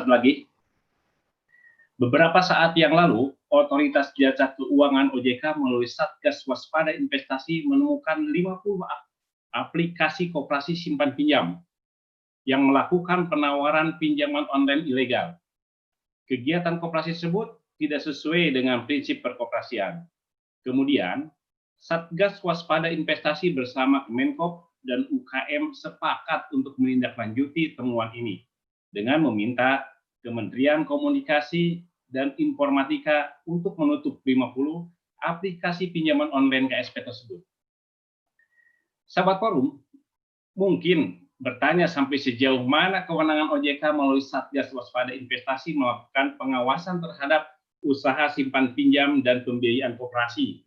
lagi. Beberapa saat yang lalu, Otoritas Jasa Keuangan OJK melalui Satgas Waspada Investasi menemukan 50 aplikasi koperasi simpan pinjam yang melakukan penawaran pinjaman online ilegal. Kegiatan koperasi tersebut tidak sesuai dengan prinsip perkoperasian. Kemudian, Satgas Waspada Investasi bersama Kemenkop dan UKM sepakat untuk menindaklanjuti temuan ini dengan meminta Kementerian Komunikasi dan Informatika untuk menutup 50 aplikasi pinjaman online KSP tersebut. Sahabat Forum, mungkin bertanya sampai sejauh mana kewenangan OJK melalui Satgas Waspada Investasi melakukan pengawasan terhadap usaha simpan pinjam dan pembiayaan koperasi.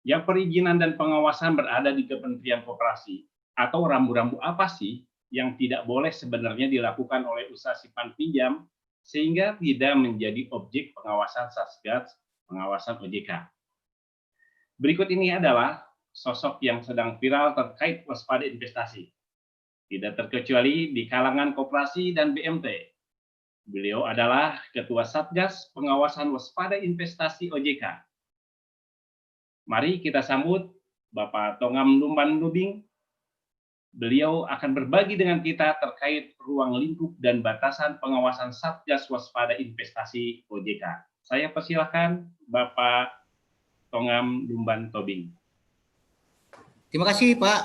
Yang perizinan dan pengawasan berada di Kementerian Koperasi, atau rambu-rambu apa sih yang tidak boleh sebenarnya dilakukan oleh usaha simpan pinjam sehingga tidak menjadi objek pengawasan Satgas pengawasan OJK. Berikut ini adalah sosok yang sedang viral terkait waspada investasi. Tidak terkecuali di kalangan koperasi dan BMT. Beliau adalah Ketua Satgas Pengawasan Waspada Investasi OJK. Mari kita sambut Bapak Tongam Lumban Lubing. Beliau akan berbagi dengan kita terkait ruang lingkup dan batasan pengawasan Satgas Waspada Investasi OJK. Saya persilakan Bapak Tongam Lumban Tobing. Terima kasih Pak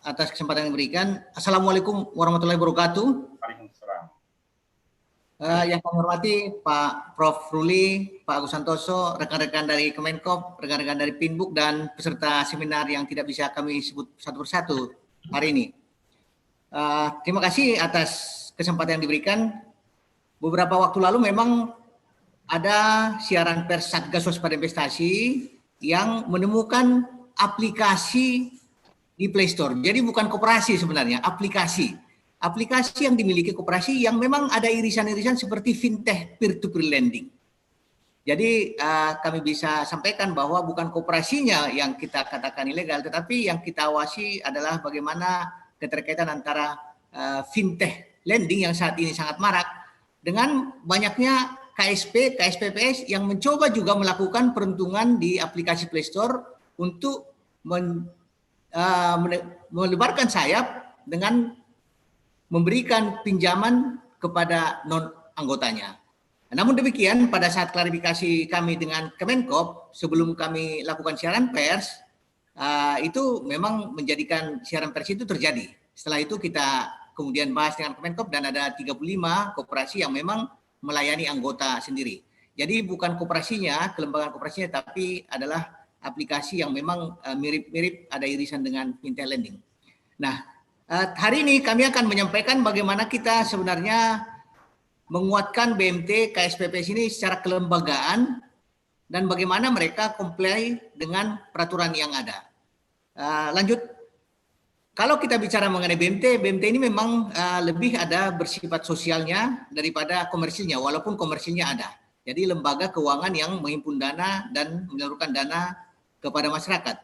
atas kesempatan yang diberikan. Assalamualaikum warahmatullahi wabarakatuh. Waalaikumsalam. Yang kami hormati Pak Prof. Ruli, Pak Agus Santoso, rekan-rekan dari Kemenkop, rekan-rekan dari Pinbuk, dan peserta seminar yang tidak bisa kami sebut satu persatu hari ini. Terima kasih atas kesempatan yang diberikan. Beberapa waktu lalu memang ada siaran pers Satgas Waspada Investasi yang menemukan aplikasi di Play Store. Jadi bukan koperasi sebenarnya, aplikasi yang dimiliki koperasi yang memang ada irisan-irisan seperti fintech peer-to-peer lending. Jadi kami bisa sampaikan bahwa bukan koperasinya yang kita katakan ilegal, tetapi yang kita awasi adalah bagaimana keterkaitan antara fintech lending yang saat ini sangat marak dengan banyaknya KSP, KSPPS yang mencoba juga melakukan peruntungan di aplikasi Play Store untuk melebarkan sayap dengan memberikan pinjaman kepada non-anggotanya. Namun demikian, pada saat klarifikasi kami dengan Kemenkop, sebelum kami lakukan siaran pers, itu memang menjadikan siaran pers itu terjadi. Setelah itu kita kemudian bahas dengan Kemenkop dan ada 35 koperasi yang memang melayani anggota sendiri. Jadi bukan koperasinya, kelembagaan koperasinya, tapi adalah aplikasi yang memang mirip-mirip ada irisan dengan fintech lending. Nah, hari ini kami akan menyampaikan bagaimana kita sebenarnya menguatkan BMT KSPPS ini secara kelembagaan dan bagaimana mereka comply dengan peraturan yang ada. Lanjut, kalau kita bicara mengenai BMT ini memang lebih ada bersifat sosialnya daripada komersilnya, walaupun komersilnya ada. Jadi lembaga keuangan yang menghimpun dana dan menyalurkan dana kepada masyarakat.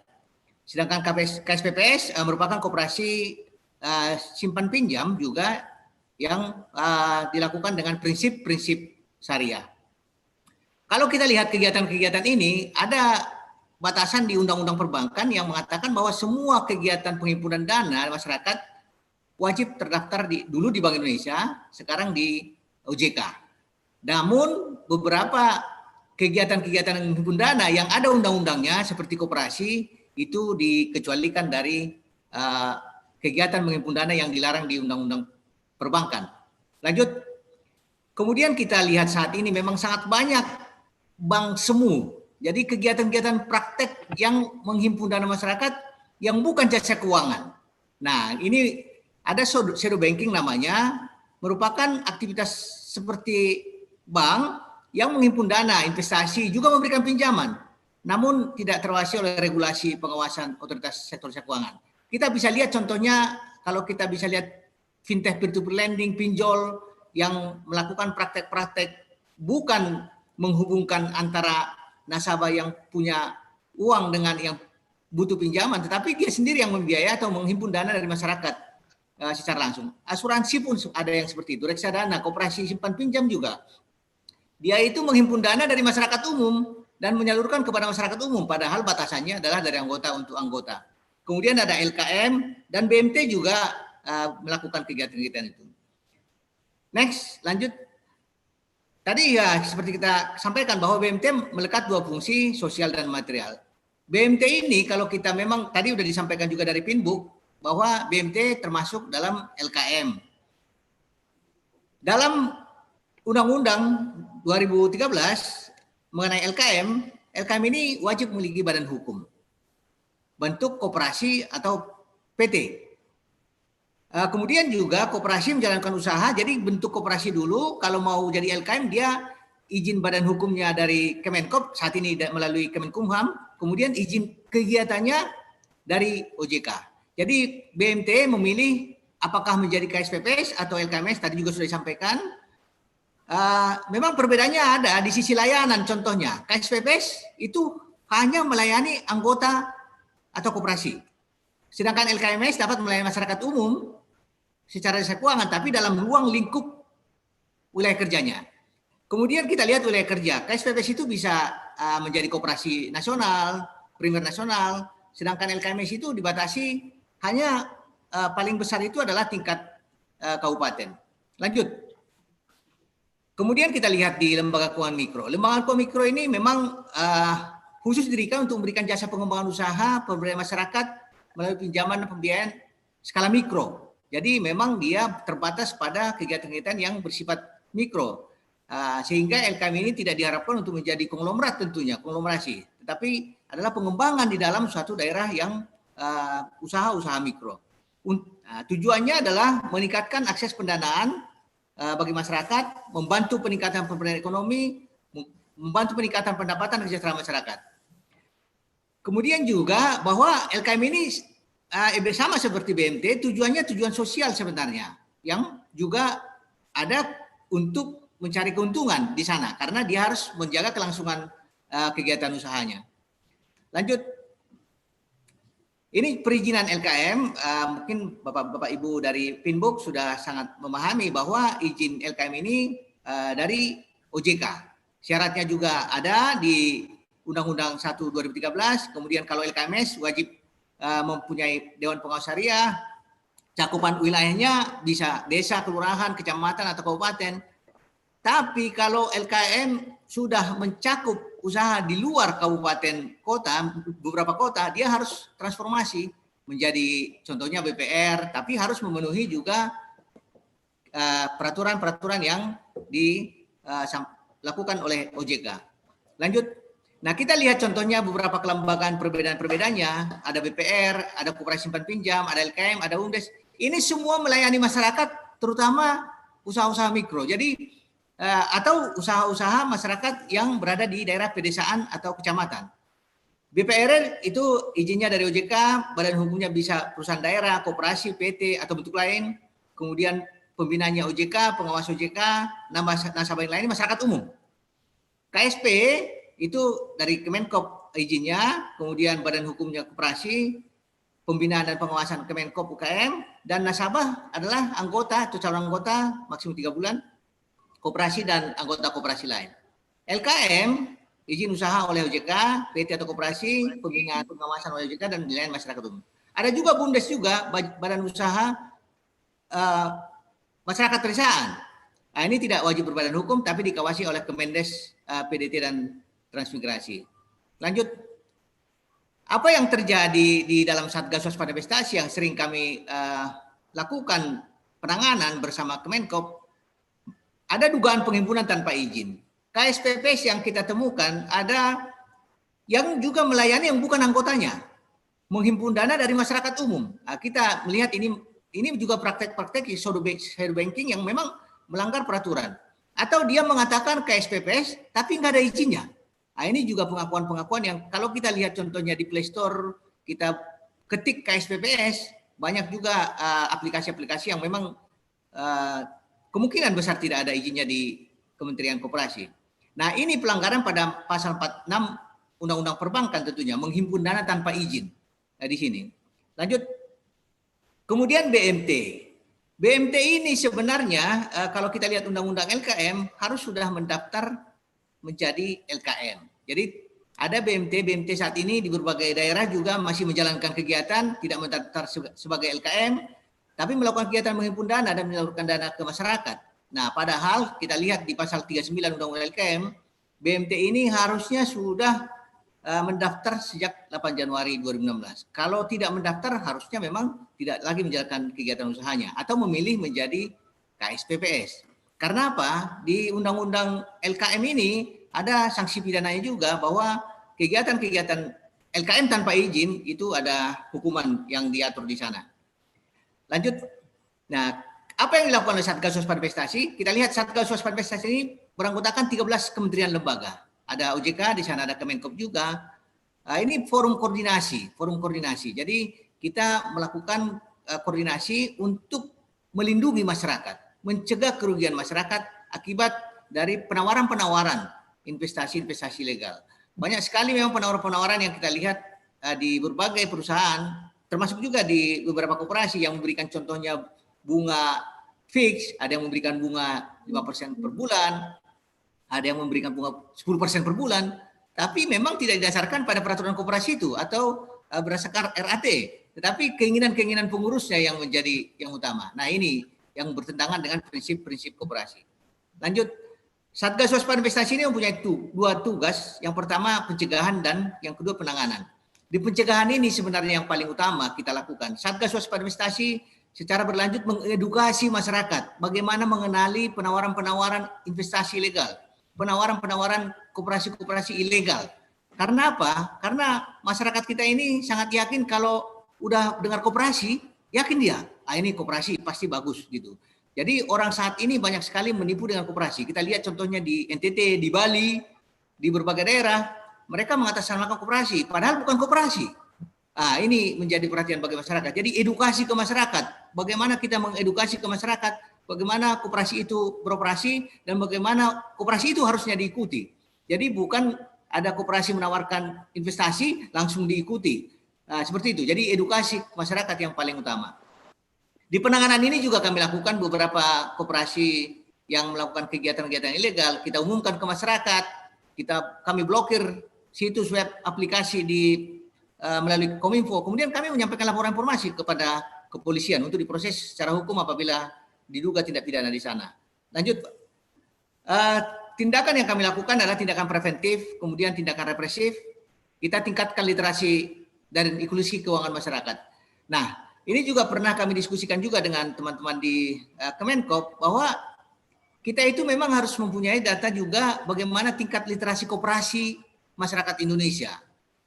Sedangkan KSPPS merupakan koperasi simpan pinjam juga yang dilakukan dengan prinsip-prinsip syariah. Kalau kita lihat kegiatan-kegiatan ini, ada batasan di Undang-Undang Perbankan yang mengatakan bahwa semua kegiatan penghimpunan dana masyarakat wajib terdaftar dulu di Bank Indonesia, sekarang di OJK. Namun beberapa kegiatan-kegiatan menghimpun dana yang ada undang-undangnya seperti koperasi itu dikecualikan dari kegiatan menghimpun dana yang dilarang di Undang-Undang Perbankan. Lanjut, kemudian kita lihat saat ini memang sangat banyak bank semu. Jadi kegiatan-kegiatan praktek yang menghimpun dana masyarakat yang bukan jasa keuangan. Nah, ini ada shadow banking namanya, merupakan aktivitas seperti bank yang menghimpun dana, investasi, juga memberikan pinjaman, namun tidak terwasi oleh regulasi pengawasan otoritas sektor jasa keuangan. Kita bisa lihat contohnya, kalau kita bisa lihat fintech peer-to-peer lending, pinjol yang melakukan praktek-praktek bukan menghubungkan antara nasabah yang punya uang dengan yang butuh pinjaman, tetapi dia sendiri yang membiayai atau menghimpun dana dari masyarakat secara langsung. Asuransi pun ada yang seperti itu, reksadana, koperasi simpan pinjam juga. Dia itu menghimpun dana dari masyarakat umum dan menyalurkan kepada masyarakat umum, padahal batasannya adalah dari anggota untuk anggota. Kemudian ada LKM dan BMT juga melakukan kegiatan-kegiatan itu. Next, lanjut. Tadi ya seperti kita sampaikan bahwa BMT melekat dua fungsi, sosial dan material. BMT ini kalau kita memang tadi sudah disampaikan juga dari Pinbook bahwa BMT termasuk dalam LKM. Dalam Undang-Undang 2013 mengenai LKM, LKM ini wajib memiliki badan hukum, bentuk koperasi atau PT. Kemudian juga koperasi menjalankan usaha, jadi bentuk koperasi dulu, kalau mau jadi LKM dia izin badan hukumnya dari Kemenkop, saat ini melalui Kemenkumham, kemudian izin kegiatannya dari OJK. Jadi BMT memilih apakah menjadi KSPPS atau LKMS, tadi juga sudah disampaikan. Memang perbedaannya ada di sisi layanan, contohnya KSPPS itu hanya melayani anggota atau koperasi. Sedangkan LKMS dapat melayani masyarakat umum secara jasa keuangan, tapi dalam ruang lingkup wilayah kerjanya. Kemudian kita lihat wilayah kerja, KSPPS itu bisa menjadi koperasi nasional, primer nasional, sedangkan LKMS itu dibatasi hanya paling besar itu adalah tingkat kabupaten. Lanjut. Kemudian kita lihat di lembaga keuangan mikro. Lembaga keuangan mikro ini memang khusus didirikan untuk memberikan jasa pengembangan usaha, pemberdayaan masyarakat melalui pinjaman dan pembiayaan skala mikro. Jadi memang dia terbatas pada kegiatan-kegiatan yang bersifat mikro. Sehingga LKM ini tidak diharapkan untuk menjadi konglomerat tentunya, konglomerasi. Tetapi adalah pengembangan di dalam suatu daerah yang usaha-usaha mikro. Tujuannya adalah meningkatkan akses pendanaan bagi masyarakat, membantu peningkatan pemberdayaan ekonomi, membantu peningkatan pendapatan dan kesejahteraan masyarakat. Kemudian juga bahwa LKM ini sama seperti BMT, tujuannya tujuan sosial sebenarnya, yang juga ada untuk mencari keuntungan di sana, karena dia harus menjaga kelangsungan kegiatan usahanya. Lanjut. Ini perizinan LKM, mungkin Bapak Ibu dari Pinbook sudah sangat memahami bahwa izin LKM ini dari OJK. Syaratnya juga ada di Undang-Undang 1 2013, kemudian kalau LKMS wajib mempunyai Dewan Pengawas Syariah, cakupan wilayahnya bisa desa, kelurahan, kecamatan, atau kabupaten. Tapi kalau LKM sudah mencakup usaha di luar kabupaten kota, beberapa kota, dia harus transformasi menjadi contohnya BPR, tapi harus memenuhi juga peraturan-peraturan yang dilakukan oleh OJK. Lanjut. Nah, kita lihat contohnya beberapa kelembagaan perbedaan-perbedaannya, ada BPR, ada koperasi simpan pinjam, ada LKM, ada UMDES. Ini semua melayani masyarakat, terutama usaha-usaha mikro. Jadi atau usaha-usaha masyarakat yang berada di daerah pedesaan atau kecamatan. BPR itu izinnya dari OJK, badan hukumnya bisa perusahaan daerah, koperasi, PT, atau bentuk lain. Kemudian pembinaannya OJK, pengawas OJK, nasabah lain masyarakat umum. KSP itu dari Kemenkop izinnya, kemudian badan hukumnya koperasi, pembinaan dan pengawasan Kemenkop UKM, dan nasabah adalah anggota atau calon anggota maksimum 3 bulan, koperasi dan anggota koperasi lain. LKM, izin usaha oleh OJK, PT atau koperasi, pembinaan pengawasan oleh OJK, dan penilaian masyarakat umum. Ada juga BUMDES juga, badan usaha masyarakat pedesaan. Nah, ini tidak wajib berbadan hukum, tapi dikawasi oleh Kemendes, PDT, dan Transmigrasi. Lanjut. Apa yang terjadi di dalam Satgas Waspada Investasi yang sering kami lakukan penanganan bersama Kemenkop, ada dugaan penghimpunan tanpa izin. KSPPS yang kita temukan ada yang juga melayani yang bukan anggotanya, menghimpun dana dari masyarakat umum. Nah, kita melihat ini juga praktek-praktek shadow banking yang memang melanggar peraturan. Atau dia mengatakan KSPPS tapi nggak ada izinnya. Nah, ini juga pengakuan-pengakuan yang kalau kita lihat contohnya di Play Store, kita ketik KSPPS, banyak juga aplikasi-aplikasi yang memang kemungkinan besar tidak ada izinnya di Kementerian Koperasi. Nah, ini pelanggaran pada pasal 46 Undang-Undang Perbankan tentunya, menghimpun dana tanpa izin. Nah, di sini. Lanjut. Kemudian BMT. BMT ini sebenarnya kalau kita lihat undang-undang LKM harus sudah mendaftar menjadi LKM. Jadi ada BMT saat ini di berbagai daerah juga masih menjalankan kegiatan, tidak mendaftar sebagai LKM, tapi melakukan kegiatan menghimpun dana dan menyalurkan dana ke masyarakat. Nah, padahal kita lihat di pasal 39 Undang-Undang LKM, BMT ini harusnya sudah mendaftar sejak 8 Januari 2016. Kalau tidak mendaftar harusnya memang tidak lagi menjalankan kegiatan usahanya atau memilih menjadi KSPPS. Karena apa? Di Undang-Undang LKM ini ada sanksi pidananya juga bahwa kegiatan-kegiatan LKM tanpa izin itu ada hukuman yang diatur di sana. Lanjut. Nah, apa yang dilakukan oleh Satgas Waspada Investasi? Kita lihat Satgas Waspada Investasi ini beranggotakan 13 kementerian lembaga. Ada OJK, di sana ada Kemenkop juga. Ini forum koordinasi. Jadi kita melakukan koordinasi untuk melindungi masyarakat, mencegah kerugian masyarakat akibat dari penawaran-penawaran investasi-investasi legal. Banyak sekali memang penawaran-penawaran yang kita lihat di berbagai perusahaan, termasuk juga di beberapa koperasi yang memberikan contohnya bunga fix, ada yang memberikan bunga 5% per bulan, ada yang memberikan bunga 10% per bulan, tapi memang tidak didasarkan pada peraturan koperasi itu atau berdasarkan RAT, tetapi keinginan-keinginan pengurusnya yang menjadi yang utama. Nah, ini yang bertentangan dengan prinsip-prinsip koperasi. Lanjut, Satgas Waspada Investasi ini mempunyai dua tugas, yang pertama pencegahan dan yang kedua penanganan. Di pencegahan ini sebenarnya yang paling utama kita lakukan. Satgas Waspada Investasi secara berlanjut mengedukasi masyarakat bagaimana mengenali penawaran-penawaran investasi legal, penawaran-penawaran koperasi-koperasi ilegal. Karena apa? Karena masyarakat kita ini sangat yakin kalau udah dengar koperasi, yakin dia, ini koperasi pasti bagus gitu. Jadi orang saat ini banyak sekali menipu dengan koperasi. Kita lihat contohnya di NTT, di Bali, di berbagai daerah, mereka mengatasnamakan koperasi, padahal bukan koperasi. Ini menjadi perhatian bagi masyarakat. Jadi edukasi ke masyarakat, bagaimana kita mengedukasi ke masyarakat, bagaimana koperasi itu beroperasi dan bagaimana koperasi itu harusnya diikuti. Jadi bukan ada koperasi menawarkan investasi langsung diikuti. Seperti itu. Jadi edukasi masyarakat yang paling utama. Di penanganan ini juga kami lakukan beberapa koperasi yang melakukan kegiatan-kegiatan ilegal, kita umumkan ke masyarakat, kami blokir situs web aplikasi melalui Kominfo. Kemudian kami menyampaikan laporan informasi kepada kepolisian untuk diproses secara hukum apabila diduga tindak pidana di sana. Lanjut, tindakan yang kami lakukan adalah tindakan preventif, kemudian tindakan represif. Kita tingkatkan literasi dan inklusi keuangan masyarakat. Nah, ini juga pernah kami diskusikan juga dengan teman-teman di Kemenkop bahwa kita itu memang harus mempunyai data juga bagaimana tingkat literasi koperasi masyarakat Indonesia.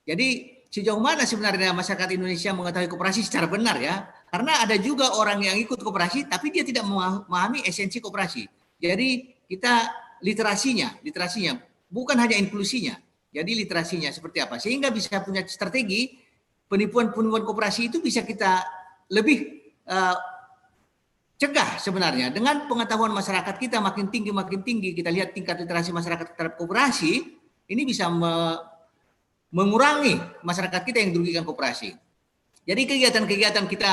Jadi sejauh mana sebenarnya masyarakat Indonesia mengetahui koperasi secara benar ya? Karena ada juga orang yang ikut koperasi tapi dia tidak memahami esensi koperasi. Jadi kita literasinya bukan hanya inklusinya. Jadi literasinya seperti apa? Sehingga bisa punya strategi penipuan-penipuan koperasi itu bisa kita lebih cegah sebenarnya. Dengan pengetahuan masyarakat kita makin tinggi, kita lihat tingkat literasi masyarakat terhadap koperasi, ini bisa mengurangi masyarakat kita yang dirugikan koperasi. Jadi kegiatan-kegiatan kita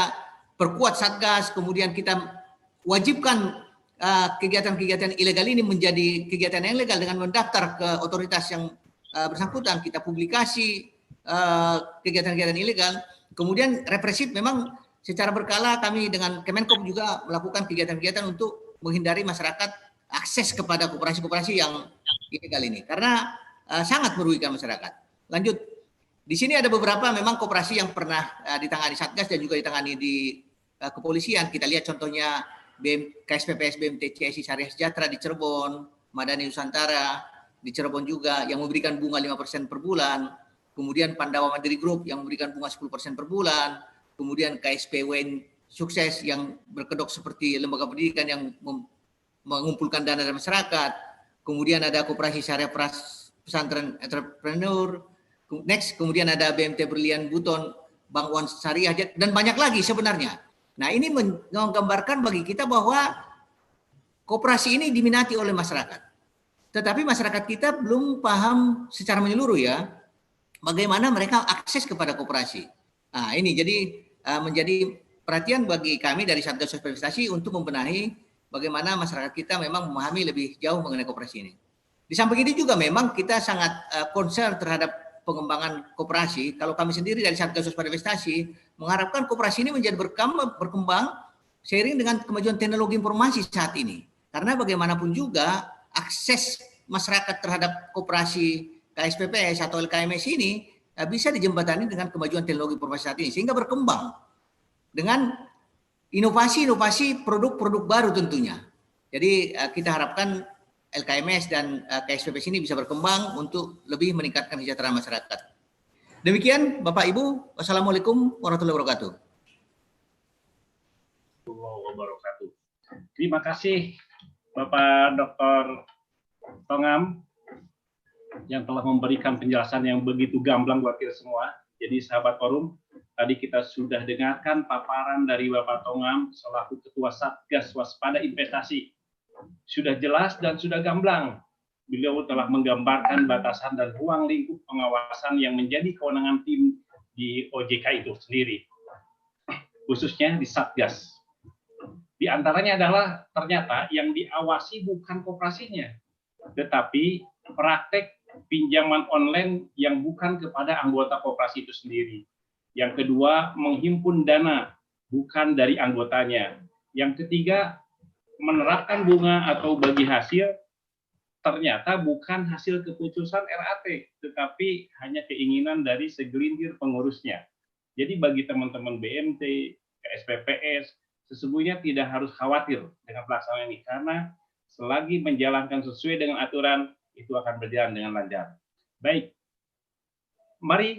perkuat Satgas, kemudian kita wajibkan kegiatan-kegiatan ilegal ini menjadi kegiatan yang legal dengan mendaftar ke otoritas yang bersangkutan, kita publikasi kegiatan-kegiatan ilegal, kemudian represif memang secara berkala kami dengan Kemenkop juga melakukan kegiatan-kegiatan untuk menghindari masyarakat akses kepada koperasi-koperasi yang ilegal ini karena sangat merugikan masyarakat. Lanjut, di sini ada beberapa memang koperasi yang pernah ditangani Satgas dan juga ditangani di kepolisian. Kita lihat contohnya KSPPS BMT CSI Syariah Sejahtera di Cirebon, Madani Nusantara di Cirebon juga yang memberikan bunga 5% per bulan, kemudian Pandawa Mandiri Group yang memberikan bunga 10% per bulan, kemudian KSP WN Sukses yang berkedok seperti lembaga pendidikan yang mengumpulkan dana dari masyarakat, kemudian ada Koperasi Syariah Pesantren Entrepreneur, next kemudian ada BMT Berlian Buton, Bank Wan Syariah, dan banyak lagi sebenarnya. Nah, ini menggambarkan bagi kita bahwa koperasi ini diminati oleh masyarakat. Tetapi masyarakat kita belum paham secara menyeluruh ya, bagaimana mereka akses kepada koperasi. Nah, ini jadi menjadi perhatian bagi kami dari Satgas Waspada Investasi untuk membenahi bagaimana masyarakat kita memang memahami lebih jauh mengenai koperasi ini. Di samping itu juga memang kita sangat concern terhadap pengembangan koperasi. Kalau kami sendiri dari Satgas Waspada Investasi mengharapkan koperasi ini menjadi berkembang seiring dengan kemajuan teknologi informasi saat ini. Karena bagaimanapun juga akses masyarakat terhadap koperasi KSPPS atau LKMS ini bisa dijembatani dengan kemajuan teknologi informasi saat ini sehingga berkembang dengan inovasi-inovasi produk-produk baru tentunya. Jadi kita harapkan LKMS dan KSPPS ini bisa berkembang untuk lebih meningkatkan kesejahteraan masyarakat. Demikian Bapak Ibu, wassalamualaikum warahmatullahi wabarakatuh. Terima kasih Bapak Dr. Tongam yang telah memberikan penjelasan yang begitu gamblang buat kita semua. Jadi sahabat forum, tadi kita sudah dengarkan paparan dari Bapak Tongam selaku Ketua Satgas Waspada Investasi. Sudah jelas dan sudah gamblang. Beliau telah menggambarkan batasan dan ruang lingkup pengawasan yang menjadi kewenangan tim di OJK itu sendiri, khususnya di Satgas. Di antaranya adalah ternyata yang diawasi bukan koperasinya, tetapi praktek pinjaman online yang bukan kepada anggota koperasi itu sendiri. Yang kedua, menghimpun dana bukan dari anggotanya. Yang ketiga, menerapkan bunga atau bagi hasil ternyata bukan hasil keputusan RAT, tetapi hanya keinginan dari segelintir pengurusnya. Jadi bagi teman-teman BMT, KSPPS, sesungguhnya tidak harus khawatir dengan pelaksanaan ini, karena selagi menjalankan sesuai dengan aturan, itu akan berjalan dengan lancar. Baik, mari